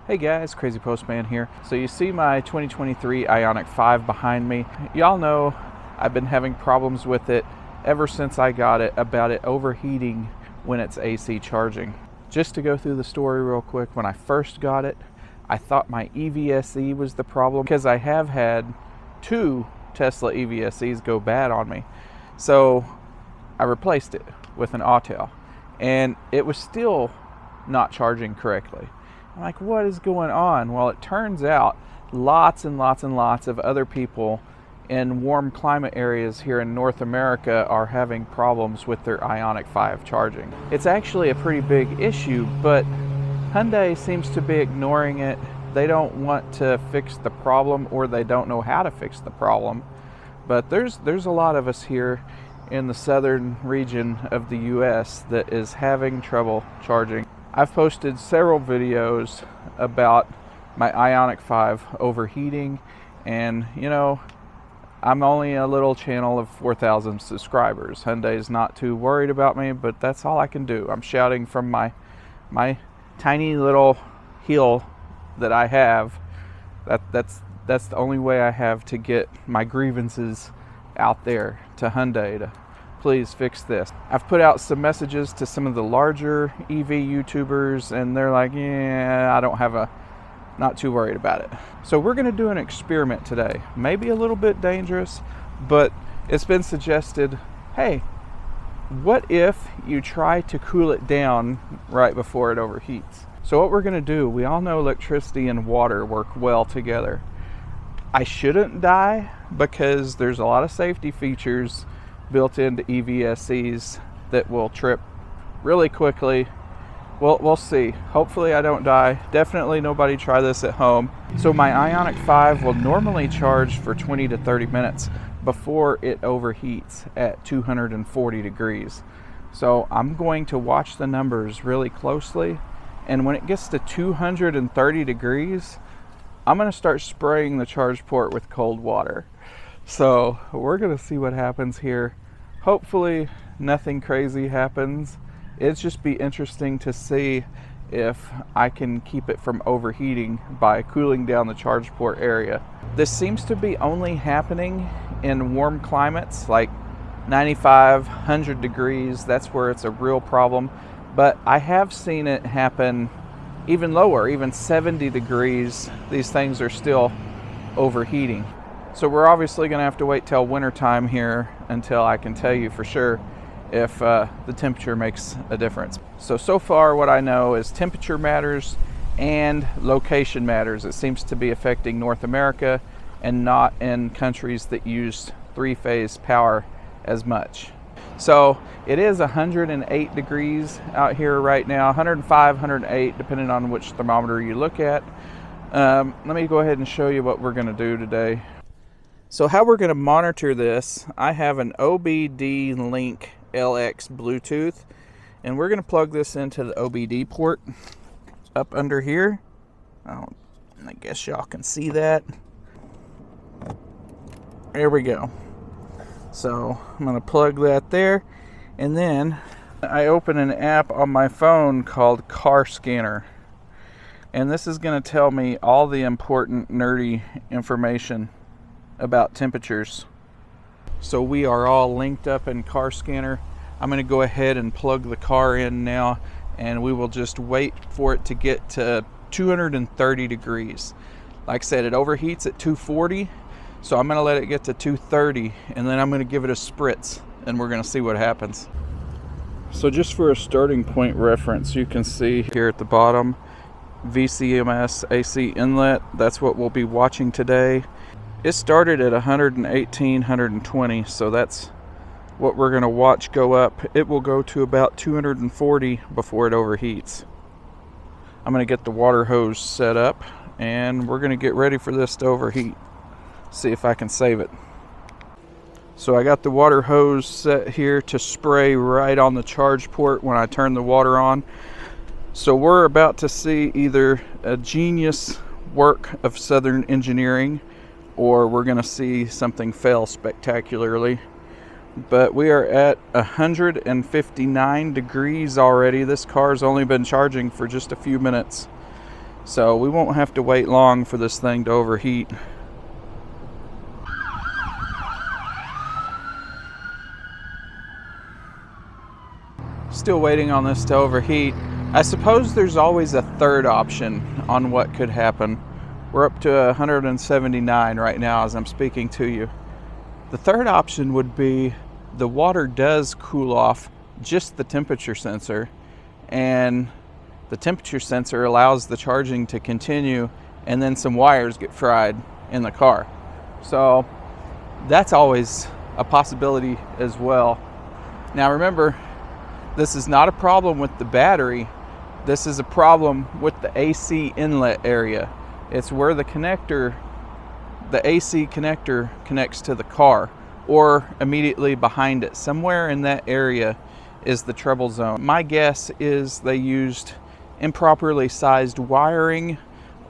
Hey guys, Crazy Postman here. So you see my 2023 Ioniq 5 behind me. Y'all know I've been having problems with it ever since I got it about it overheating when it's AC charging. Just to go through the story real quick, when I first got it, I thought my EVSE was the problem because I have had 2 Tesla EVSEs go bad on me. So I replaced it with an Autel and it was still not charging correctly. I'm like, what is going on? Well, it turns out lots and lots and lots of other people in warm climate areas here in North America are having problems with their Ioniq 5 charging. It's actually a pretty big issue, but Hyundai seems to be ignoring it. They don't want to fix the problem, or they don't know how to fix the problem. But there's a lot of us here in the southern region of the US that is having trouble charging. I've posted several videos about my Ioniq 5 overheating, and you know, I'm only a little channel of 4,000 subscribers. Hyundai's not too worried about me, but that's all I can do. I'm shouting from my tiny little hill that I have. That's the only way I have to get my grievances out there to Hyundai to please fix this. I've put out some messages to some of the larger EV YouTubers, and they're like, yeah, I don't have not too worried about it. So we're gonna do an experiment today. Maybe a little bit dangerous, but it's been suggested, hey, what if you try to cool it down right before it overheats? So what we're gonna do, we all know electricity and water work well together. I shouldn't die because there's a lot of safety features built into EVSEs that will trip really quickly. Well, we'll see. Hopefully I don't die. Definitely nobody try this at home. So my Ioniq 5 will normally charge for 20 to 30 minutes before it overheats at 240 degrees. So I'm going to watch the numbers really closely, and when it gets to 230 degrees, I'm going to start spraying the charge port with cold water. So we're gonna see what happens here. Hopefully nothing crazy happens. It's just be interesting to see if I can keep it from overheating by cooling down the charge port area. This seems to be only happening in warm climates like 95, 100 degrees. That's where it's a real problem. But I have seen it happen even lower, even 70 degrees. These things are still overheating. So we're obviously going to have to wait till winter time here until I can tell you for sure if the temperature makes a difference. So far what I know is temperature matters and location matters. It seems to be affecting North America and not in countries that use 3-phase power as much. So it is 108 degrees out here right now, 105, 108, depending on which thermometer you look at. Let me go ahead and show you what we're going to do today. So how we're going to monitor this, I have an OBD Link LX Bluetooth, and we're going to plug this into the OBD port up under here. I guess y'all can see that. There we go. So I'm going to plug that there, and then I open an app on my phone called Car Scanner, and this is going to tell me all the important nerdy information about temperatures. So we are all linked up in Car Scanner. I'm going to go ahead and plug the car in now, and we will just wait for it to get to 230 degrees. Like I said, it overheats at 240, so I'm going to let it get to 230, and then I'm going to give it a spritz, and we're going to see what happens. So just for a starting point reference, you can see here at the bottom, VCMS AC inlet. That's what we'll be watching today. It started at 118, 120, so that's what we're going to watch go up. It will go to about 240 before it overheats. I'm going to get the water hose set up, and we're going to get ready for this to overheat. See if I can save it. So I got the water hose set here to spray right on the charge port when I turn the water on. So we're about to see either a genius work of Southern engineering, or we're going to see something fail spectacularly. But we are at 159 degrees already. This car's only been charging for just a few minutes. So we won't have to wait long for this thing to overheat. Still waiting on this to overheat. I suppose there's always a third option on what could happen. We're up to 179 right now as I'm speaking to you. The third option would be the water does cool off just the temperature sensor, and the temperature sensor allows the charging to continue, and then some wires get fried in the car. So that's always a possibility as well. Now remember, this is not a problem with the battery. This is a problem with the AC inlet area. It's where the connector, the AC connector, connects to the car, or immediately behind it. Somewhere in that area is the trouble zone. My guess is they used improperly sized wiring,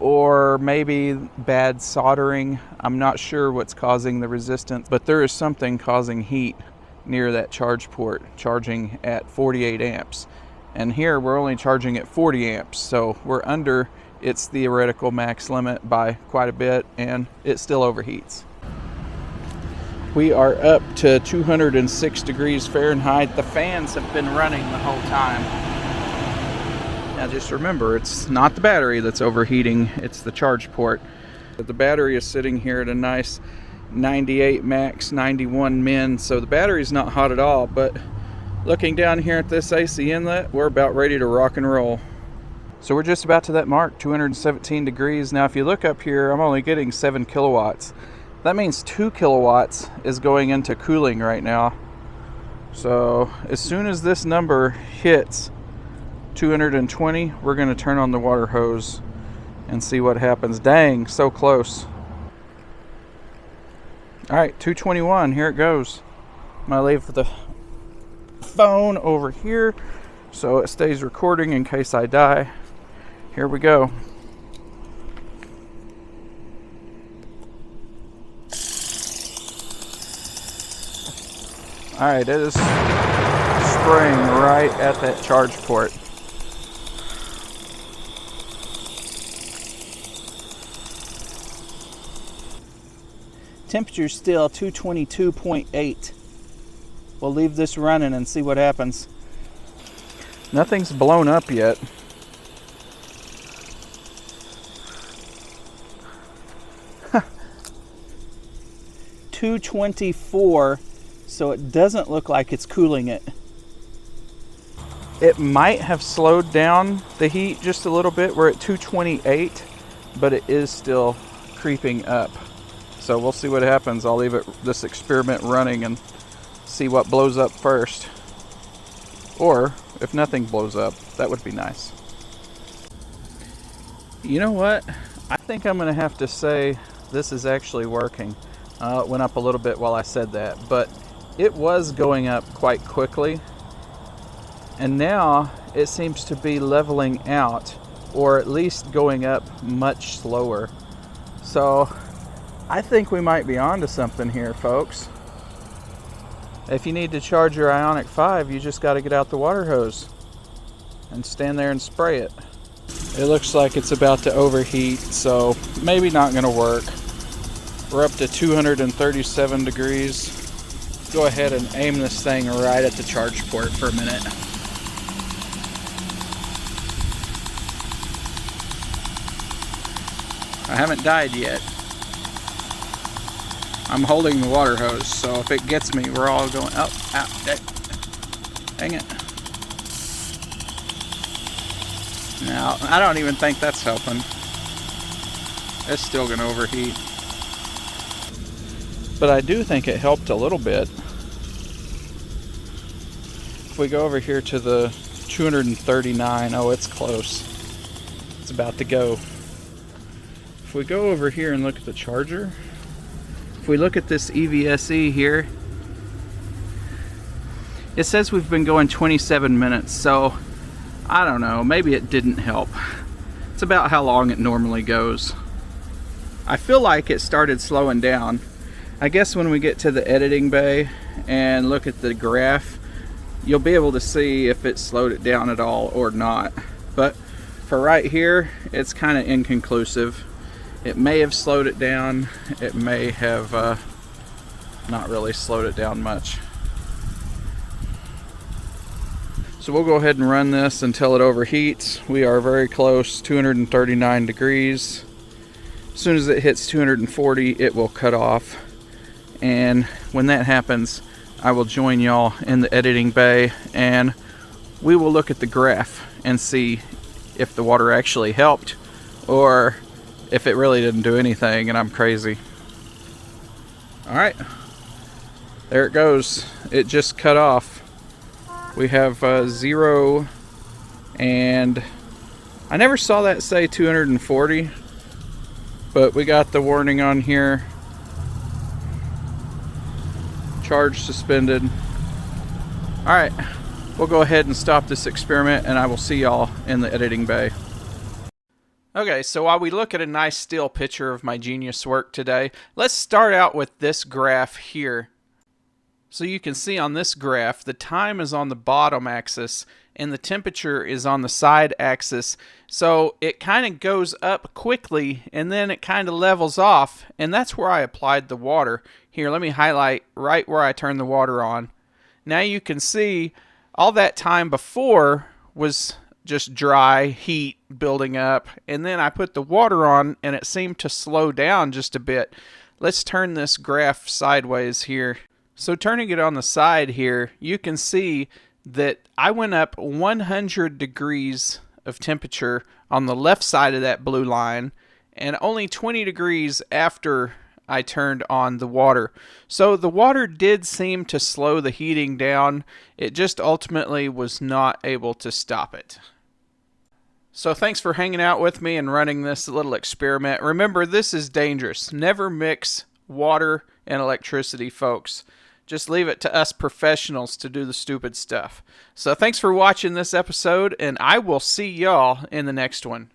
or maybe bad soldering. I'm not sure what's causing the resistance, but there is something causing heat near that charge port, charging at 48 amps. And here we're only charging at 40 amps, so we're under its theoretical max limit by quite a bit, and it still overheats. We are up to 206 degrees Fahrenheit. The fans have been running the whole time. Now just remember, it's not the battery that's overheating, it's the charge port. The battery is sitting here at a nice 98 max, 91 min, so the battery's not hot at all, but looking down here at this AC inlet, we're about ready to rock and roll. So we're just about to that mark, 217 degrees. Now if you look up here, I'm only getting 7 kilowatts. That means 2 kilowatts is going into cooling right now. So as soon as this number hits 220, we're going to turn on the water hose and see what happens. Dang, so close. Alright, 221, here it goes. I'm going to leave the phone over here so it stays recording in case I die. Here we go. Alright, it is spraying right at that charge port. Temperature's still 222.8. We'll leave this running and see what happens. Nothing's blown up yet. Huh. 224, so it doesn't look like it's cooling it. It might have slowed down the heat just a little bit. We're at 228, but it is still creeping up. So we'll see what happens. I'll leave this experiment running and see what blows up first. Or if nothing blows up, that would be nice. You know what? I think I'm going to have to say this is actually working. It went up a little bit while I said that, but it was going up quite quickly. And now it seems to be leveling out, or at least going up much slower. So I think we might be onto something here, folks. If you need to charge your Ioniq 5, you just got to get out the water hose and stand there and spray it. It looks like it's about to overheat, so maybe not going to work. We're up to 237 degrees. Go ahead and aim this thing right at the charge port for a minute. I haven't died yet. I'm holding the water hose, so if it gets me, we're all going up, out, dang it. Now, I don't even think that's helping. It's still going to overheat. But I do think it helped a little bit. If we go over here to the 239, oh, it's close. It's about to go. If we go over here and look at the charger, if we look at this EVSE here, it says we've been going 27 minutes, so I don't know, maybe it didn't help. It's about how long it normally goes. I feel like it started slowing down. I guess when we get to the editing bay and look at the graph, you'll be able to see if it slowed it down at all or not. But For right here, it's kind of inconclusive. It may have slowed it down. It may have not really slowed it down much. So we'll go ahead and run this until it overheats. We are very close, 239 degrees. As soon as it hits 240, it will cut off. And when that happens, I will join y'all in the editing bay and we will look at the graph and see if the water actually helped or if it really didn't do anything and I'm crazy. Alright, there it goes. It just cut off. We have 0 and I never saw that say 240, but we got the warning on here. Charge suspended. Alright, we'll go ahead and stop this experiment and I will see y'all in the editing bay. Okay, so while we look at a nice still picture of my genius work today, let's start out with this graph here. So you can see on this graph, the time is on the bottom axis and the temperature is on the side axis. So it kind of goes up quickly and then it kind of levels off, and that's where I applied the water. Here, let me highlight right where I turned the water on. Now you can see all that time before was just dry heat building up, and then I put the water on and it seemed to slow down just a bit. Let's turn this graph sideways here. So turning it on the side here, you can see that I went up 100 degrees of temperature on the left side of that blue line and only 20 degrees after I turned on the water. So the water did seem to slow the heating down. It just ultimately was not able to stop it. So thanks for hanging out with me and running this little experiment. Remember, this is dangerous. Never mix water and electricity, folks. Just leave it to us professionals to do the stupid stuff. So thanks for watching this episode, and I will see y'all in the next one.